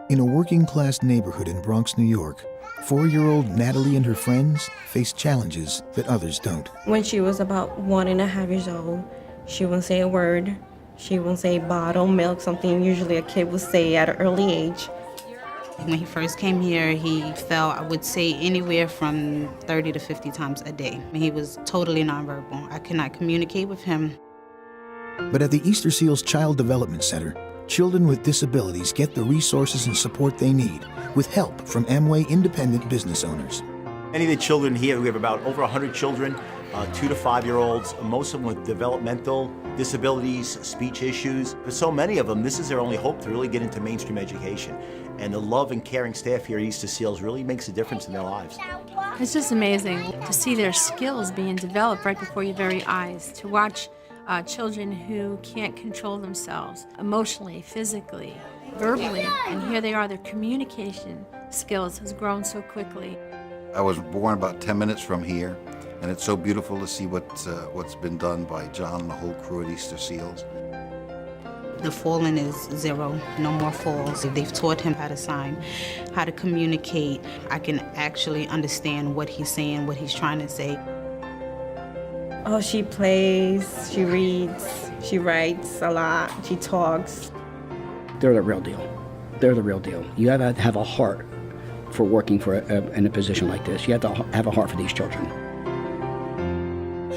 In a working-class neighborhood in Bronx, New York, 4-year-old Natalie and her friends face challenges that others don't. When she was about 1.5 years old, she wouldn't say a word. She wouldn't say bottle, milk, something usually a kid would say at an early age. When he first came here, he fell, I would say, anywhere from 30 to 50 times a day. He was totally nonverbal. I could not communicate with him. But at the Easter Seals Child Development Center, children with disabilities get the resources and support they need with help from Amway independent business owners. Any of the children here, we have about over 100 children, 2 to 5-year-olds, most of them with developmental disabilities, speech issues. For so many of them, this is their only hope to really get into mainstream education. And the love and caring staff here at Easter Seals really makes a difference in their lives. It's just amazing to see their skills being developed right before your very eyes, to watch children who can't control themselves emotionally, physically, verbally, and here they are, their communication skills has grown so quickly. I was born about 10 minutes from here, and it's so beautiful to see what's been done by John and the whole crew at Easter Seals. The falling is 0, no more falls. They've taught him how to sign, how to communicate. I can actually understand what he's saying, what he's trying to say. Oh, she plays, she reads, she writes a lot, she talks. They're the real deal. They're the real deal. You have to have a heart for working in a position like this. You have to have a heart for these children.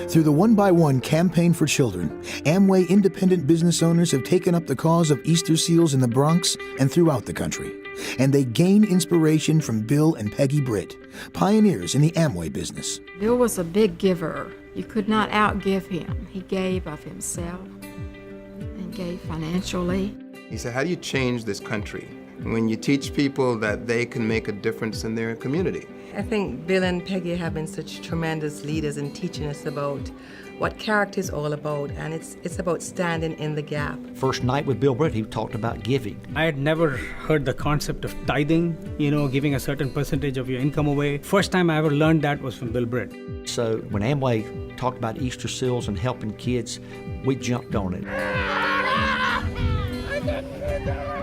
Through the One by One campaign for children, Amway independent business owners have taken up the cause of Easter Seals in the Bronx and throughout the country. And they gain inspiration from Bill and Peggy Britt, pioneers in the Amway business. Bill was a big giver. You could not outgive him. He gave of himself and gave financially. He said, how do you change this country when you teach people that they can make a difference in their community? I think Bill and Peggy have been such tremendous leaders in teaching us about what character is all about, and it's about standing in the gap. First night with Bill Britt, he talked about giving. I had never heard the concept of tithing, giving a certain percentage of your income away. First time I ever learned that was from Bill Britt. So when Amway talked about Easter Seals and helping kids, we jumped on it.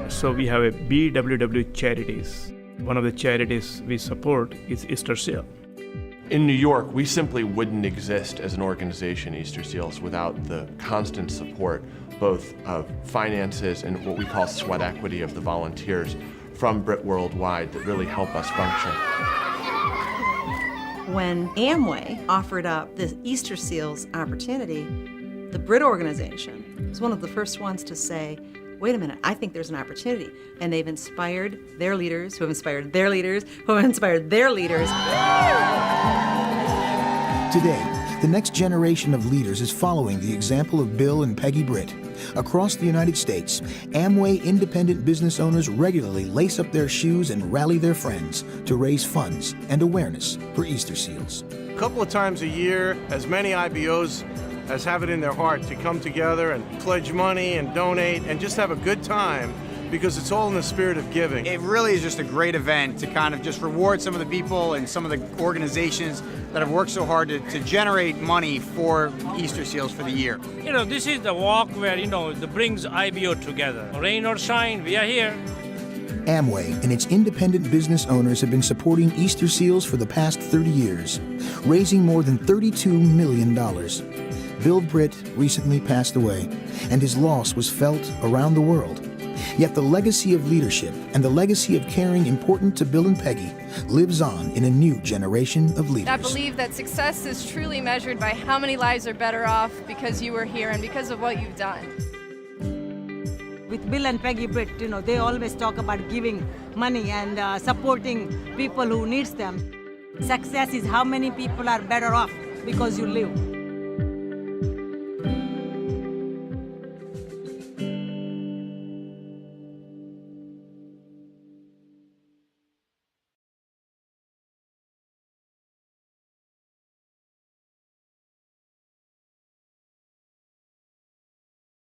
So we have a BWW charities. One of the charities we support is Easter Seal. In New York, we simply wouldn't exist as an organization, Easter Seals, without the constant support, both of finances and what we call sweat equity of the volunteers from Brit Worldwide that really help us function. When Amway offered up the Easter Seals opportunity, the Brit organization was one of the first ones to say, wait a minute, I think there's an opportunity. And they've inspired their leaders, who have inspired their leaders, who have inspired their leaders. Today, the next generation of leaders is following the example of Bill and Peggy Britt. Across the United States, Amway independent business owners regularly lace up their shoes and rally their friends to raise funds and awareness for Easter Seals. A couple of times a year, as many IBOs as have it in their heart to come together and pledge money and donate and just have a good time, because it's all in the spirit of giving. It really is just a great event to kind of just reward some of the people and some of the organizations that have worked so hard to generate money for Easter Seals for the year. This is the walk where, that brings IBO together. Rain or shine, we are here. Amway and its independent business owners have been supporting Easter Seals for the past 30 years, raising more than $32 million. Bill Britt recently passed away, and his loss was felt around the world. Yet the legacy of leadership and the legacy of caring important to Bill and Peggy lives on in a new generation of leaders. I believe that success is truly measured by how many lives are better off because you were here and because of what you've done. With Bill and Peggy Britt, they always talk about giving money and supporting people who needs them. Success is how many people are better off because you live.